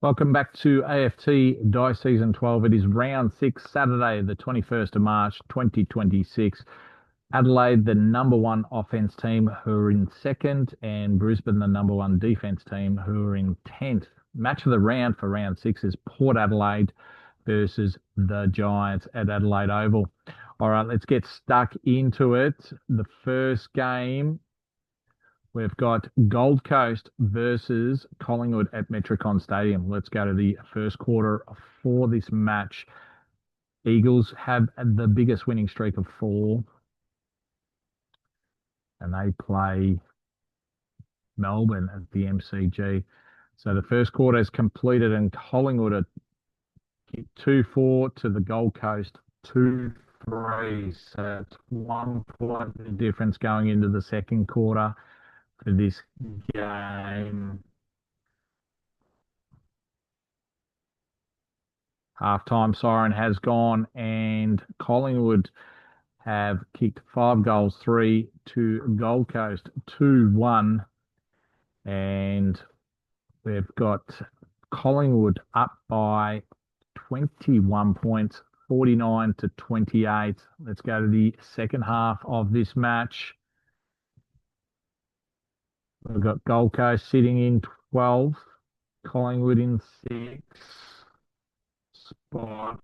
Welcome back to AFT Dice Season 12. It is round six, Saturday, the 21st of March, 2026. Adelaide, the number one offense team, who are in second, and Brisbane, the number one defense team, who are in 10th. Match of the round for round six is Port Adelaide versus the Giants at Adelaide Oval. All right, let's get stuck into it. The first game, we've got Gold Coast versus Collingwood at Metricon Stadium. Let's go to the first quarter for this match. Eagles have the biggest winning streak of four, and they play Melbourne at the MCG. So the first quarter is completed, and Collingwood are 2-4 to the Gold Coast 2-3. So it's 1 point difference going into the second quarter for this game. Halftime siren has gone, and Collingwood have kicked 5 goals, 3 to Gold Coast, 2-1. And we've got Collingwood up by 21 points, 49 to 28. Let's go to the second half of this match. We've got Gold Coast sitting in 12, Collingwood in 6th spot.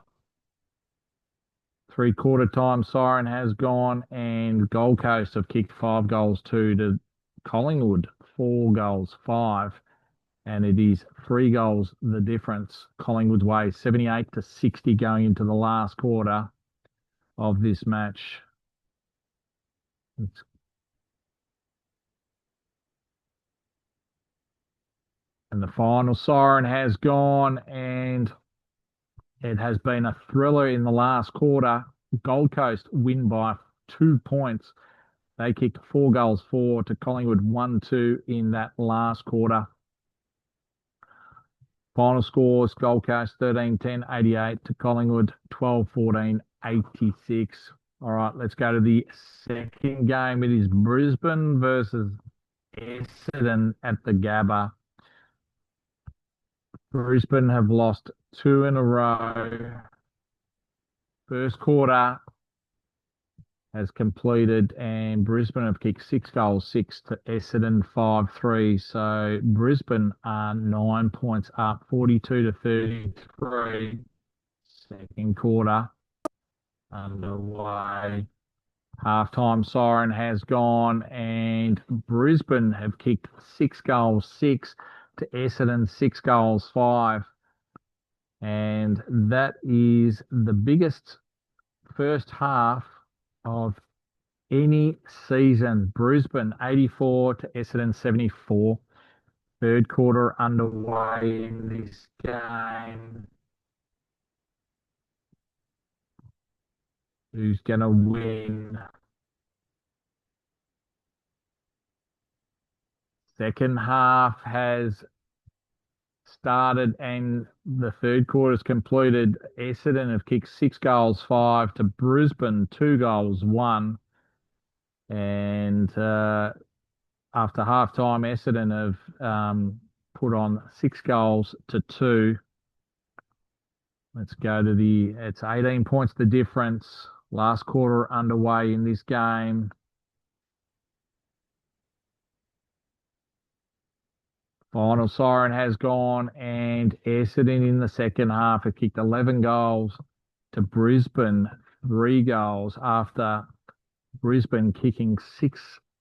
Three-quarter time siren has gone, and Gold Coast have kicked 5 goals, 2 to Collingwood, 4 goals, 5. And it is 3 goals the difference Collingwood's way, 78 to 60 going into the last quarter of this match. And the final siren has gone, and it has been a thriller in the last quarter. Gold Coast win by 2 points. They kicked 4 goals, 4 to Collingwood, 1-2 in that last quarter. Final scores: Gold Coast 13-10, 88 to Collingwood 12-14, 86. All right, let's go to the second game. It is Brisbane versus Essendon at the Gabba. Brisbane have lost 2 in a row. First quarter has completed, and Brisbane have kicked 6 goals, 6 to Essendon, 5-3. So Brisbane are 9 points up, 42 to 33. Second quarter underway. Halftime siren has gone, and Brisbane have kicked 6 goals, 6 to Essendon, 6 goals, 5. And that is the biggest first half of any season. Brisbane 84 to Essendon 74. Third quarter underway in this game. Who's going to win? Second half has started, and the third quarter is completed. Essendon have kicked 6 goals, 5 to Brisbane, 2 goals, 1. And after halftime, Essendon have put on 6 goals to 2. Let's go to it's 18 points the difference. Last quarter underway in this game. Final siren has gone, and Essendon in the second half have kicked 11 goals to Brisbane, 3 goals after Brisbane kicking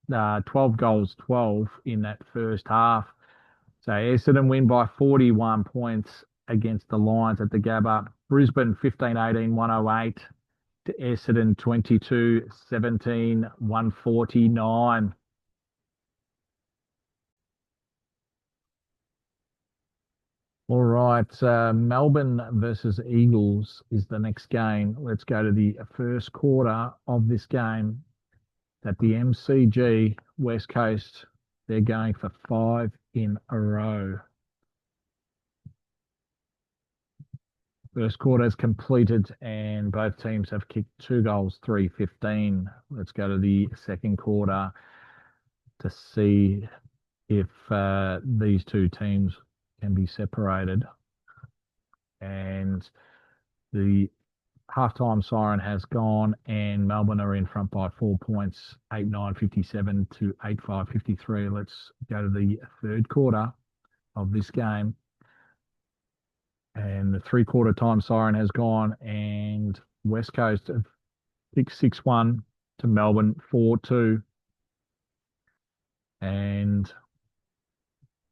12 goals, 12 in that first half. So Essendon win by 41 points against the Lions at the Gabba. Brisbane 15-18, 108 to Essendon 22-17, 149. All right, Melbourne versus Eagles is the next game. Let's go to the first quarter of this game at the MCG. West Coast, they're going for 5 in a row. First quarter is completed, and both teams have kicked 2 goals, 3-15. Let's go to the second quarter to see if these two teams can be separated. And the halftime siren has gone, and Melbourne are in front by 4 points, 8-9-57 to 8-5-53. Let's go to the third quarter of this game. And the three-quarter time siren has gone, and West Coast have picked 6-1 to Melbourne 4-2. And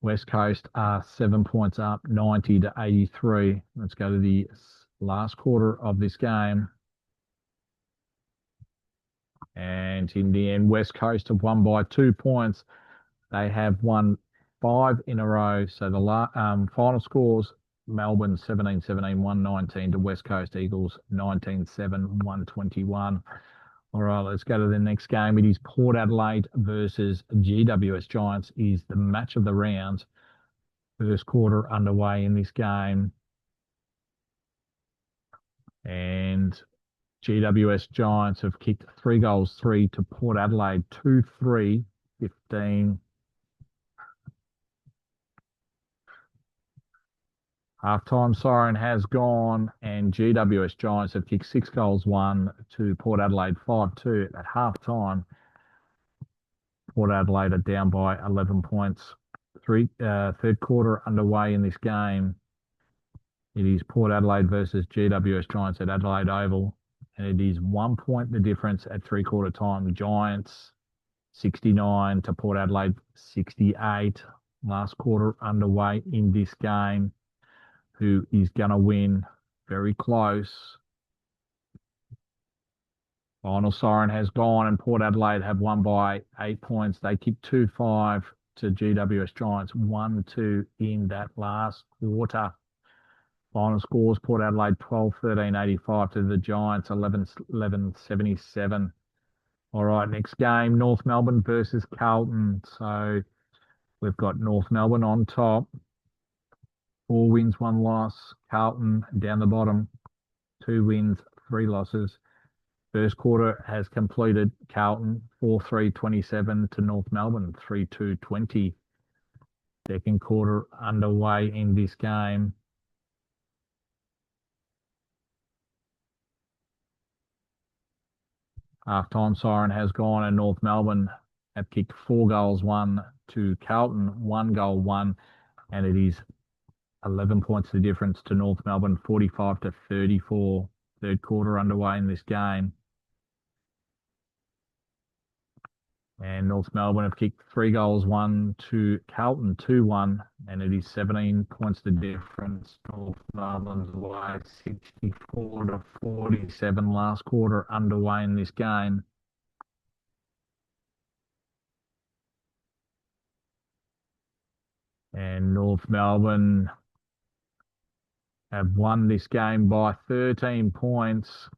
West Coast are 7 points up, 90-83. Let's go to the last quarter of this game. And in the end, West Coast have won by 2 points. They have won 5 in a row. So the final scores, Melbourne 17-17, 119 to West Coast Eagles 19-7, 121. All right, let's go to the next game. It is Port Adelaide versus GWS Giants is the match of the round. First quarter underway in this game. And GWS Giants have kicked 3 goals, 3 to Port Adelaide, 2-3, 15. Halftime siren has gone, and GWS Giants have kicked 6 goals, 1 to Port Adelaide, 5-2 at halftime. Port Adelaide are down by 11 points. Third quarter underway in this game. It is Port Adelaide versus GWS Giants at Adelaide Oval, and it is 1 point the difference at three-quarter time. Giants 69 to Port Adelaide 68. Last quarter underway in this game. Who is going to win? Very close. Final siren has gone, and Port Adelaide have won by 8 points. They kicked 2-5 to GWS Giants, 1-2 in that last quarter. Final scores, Port Adelaide 12-13, 85 to the Giants, 11-11, 77. All right, next game, North Melbourne versus Carlton. So we've got North Melbourne on top. 4 wins, 1 loss. Carlton down the bottom. 2 wins, 3 losses. First quarter has completed. Carlton 4-3-27 to North Melbourne 3-2-20. Second quarter underway in this game. Halftime siren has gone, and North Melbourne have kicked 4 goals, 1 to Carlton, 1 goal, 1, and it is 11 points the difference to North Melbourne, 45-34. Third quarter underway in this game. And North Melbourne have kicked 3 goals, 1 to Carlton, 2-1, and it is 17 points the difference. North Melbourne's way, 64-47. Last quarter underway in this game. And North Melbourne have won this game by 13 points.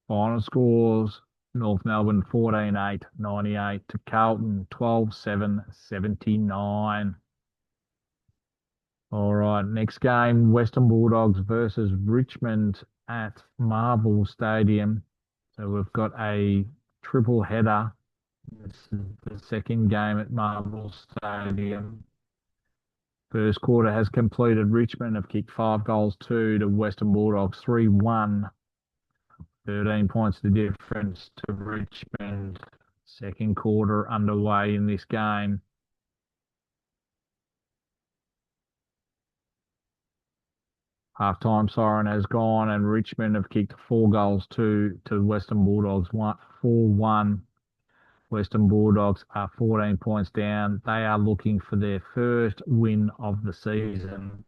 Final scores, North Melbourne 14-8, 98 to Carlton 12-7, 79. All right, next game, Western Bulldogs versus Richmond at Marvel Stadium. So we've got a triple header. This is the second game at Marvel Stadium. First quarter has completed. Richmond have kicked 5 goals, 2 to Western Bulldogs, 3-1. 13 points the difference to Richmond. Second quarter underway in this game. Halftime siren has gone, and Richmond have kicked 4 goals, 2 to Western Bulldogs, 4-1. Western Bulldogs are 14 points down. They are looking for their first win of the season.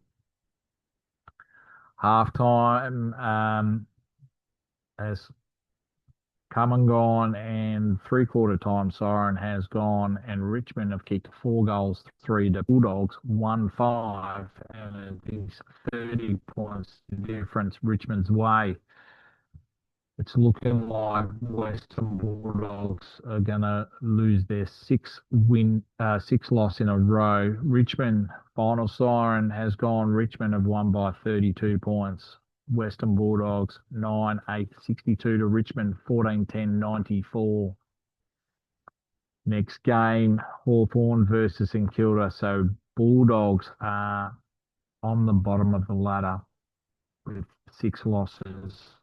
Halftime has come and gone, and three-quarter time siren has gone, and Richmond have kicked 4 goals, 3 to Bulldogs, 1-5, and it is 30 points difference Richmond's way. It's looking like Western Bulldogs are going to lose their 6 loss in a row. Richmond, final siren has gone. Richmond have won by 32 points. Western Bulldogs 9-8, 62 to Richmond, 14-10, 94. Next game, Hawthorn versus St Kilda. So Bulldogs are on the bottom of the ladder. with 6 losses.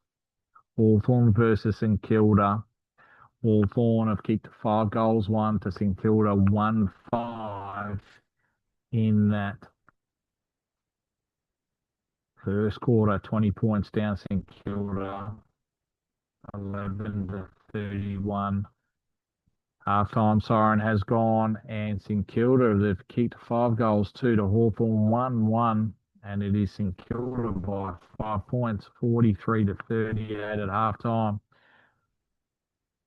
Hawthorn versus St Kilda. Hawthorn have kicked 5 goals, 1 to St Kilda, 1-5 in that first quarter. 20 points down St Kilda, 11 to 31. Half-time siren has gone, and St Kilda, they've kicked 5 goals, 2 to Hawthorn, 1-1, and it is St Kilda by 5 points, 43 to 38 at half-time.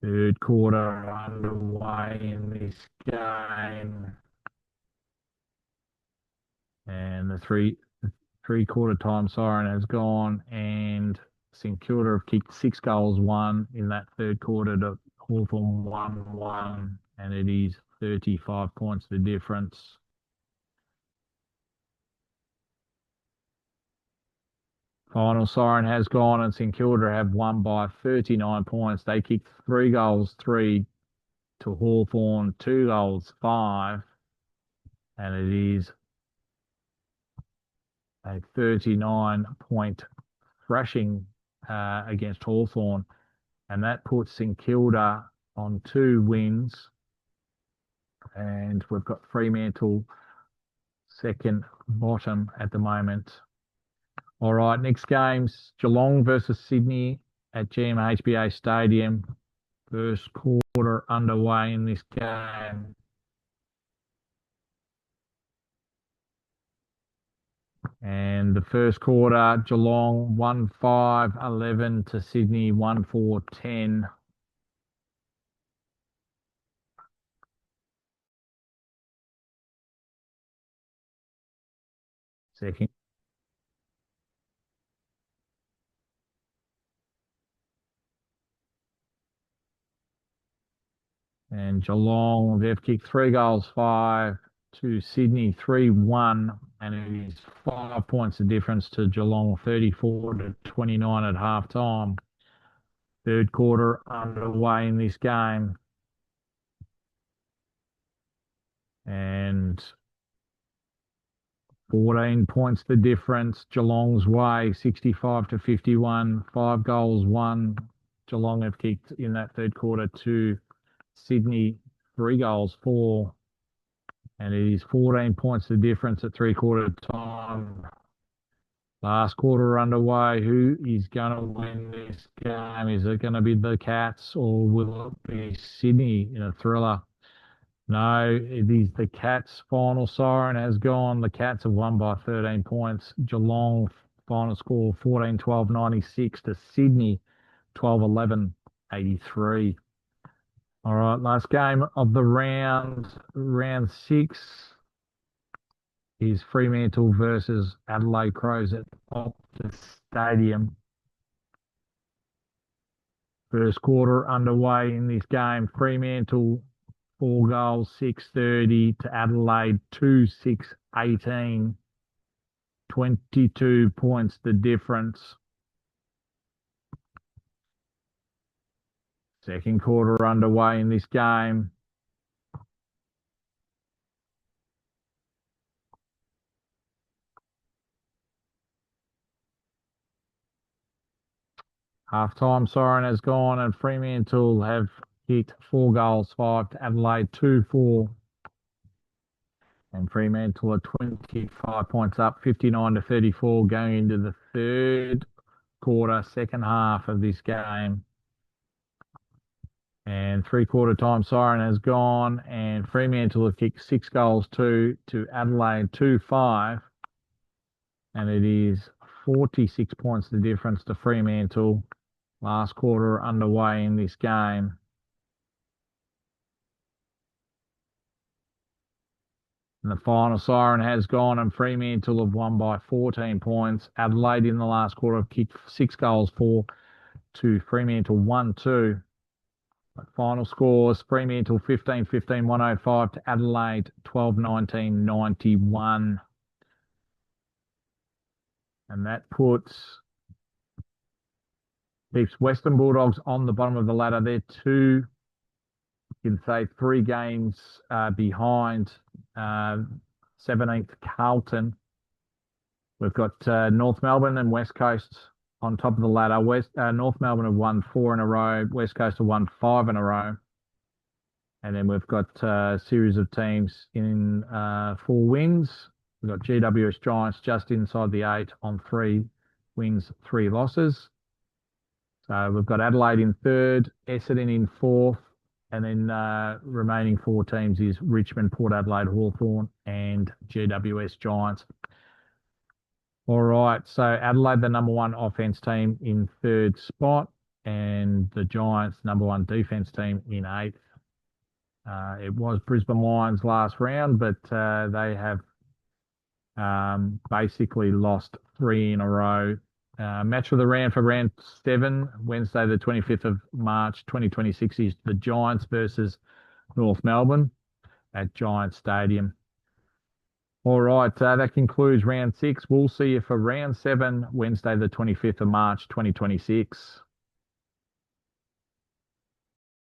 Third quarter underway in this game, and the three-quarter time siren has gone, and St Kilda have kicked 6 goals, 1 in that third quarter to Hawthorn, 1-1, and it is 35 points the difference. Final siren has gone, and St Kilda have won by 39 points. They kicked 3 goals, 3 to Hawthorn, 2 goals, 5, and it is a 39-point thrashing against Hawthorn, and that puts St Kilda on 2 wins, and we've got Fremantle second bottom at the moment. All right, next game's Geelong versus Sydney at GMHBA Stadium. First quarter underway in this game. And the first quarter, Geelong 1-5-11 to Sydney 1-4-10. Second. And Geelong, they've kicked 3 goals, 5 to Sydney 3-1, and it is 5 points of difference to Geelong, 34 to 29 at half time. Third quarter underway in this game. And 14 points the difference Geelong's way, 65 to 51, 5 goals, 1. Geelong have kicked in that third quarter to Sydney, 3 goals, 4. And it is 14 points the difference at three-quarter time. Last quarter underway. Who is going to win this game? Is it going to be the Cats, or will it be Sydney in a thriller? No, it is the Cats. Final siren has gone. The Cats have won by 13 points. Geelong final score 14-12, 96 to Sydney 12-11, 83. All right, last game of the round 6 is Fremantle versus Adelaide Crows at Optus Stadium. First quarter underway in this game. Fremantle 4 goals, 6-30 to Adelaide 2-6-18. 22 points the difference. Second quarter underway in this game. Half-time siren has gone, and Fremantle have kicked 4 goals, 5 to Adelaide 2-4. And Fremantle are 25 points up, 59 to 34, going into the third quarter, second half of this game. And three-quarter time siren has gone, and Fremantle have kicked 6 goals, 2 to Adelaide 2-5. And it is 46 points the difference to Fremantle. Last quarter underway in this game. And the final siren has gone, and Fremantle have won by 14 points. Adelaide in the last quarter have kicked 6 goals, 4 to Fremantle 1-2. Final scores: Fremantle 15-15, 105 to Adelaide 12-19, 91. And that keeps Western Bulldogs on the bottom of the ladder. They're 2, you can say 3 games behind 17th Carlton. We've got North Melbourne and West Coast on top of the ladder. North Melbourne have won 4 in a row. West Coast have won 5 in a row. And then we've got a series of teams in 4 wins. We've got GWS Giants just inside the 8 on 3 wins, 3 losses. So we've got Adelaide in 3rd, Essendon in 4th, and then remaining 4 teams is Richmond, Port Adelaide, Hawthorn, and GWS Giants. All right, so Adelaide, the number 1 offense team in 3rd spot, and the Giants, number 1 defense team in 8th. It was Brisbane Lions last round, but they have basically lost 3 in a row. Match of the round for round 7, Wednesday, the 25th of March, 2026, is the Giants versus North Melbourne at Giant Stadium. All right, that concludes round 6. We'll see you for round 7, Wednesday, the 25th of March, 2026.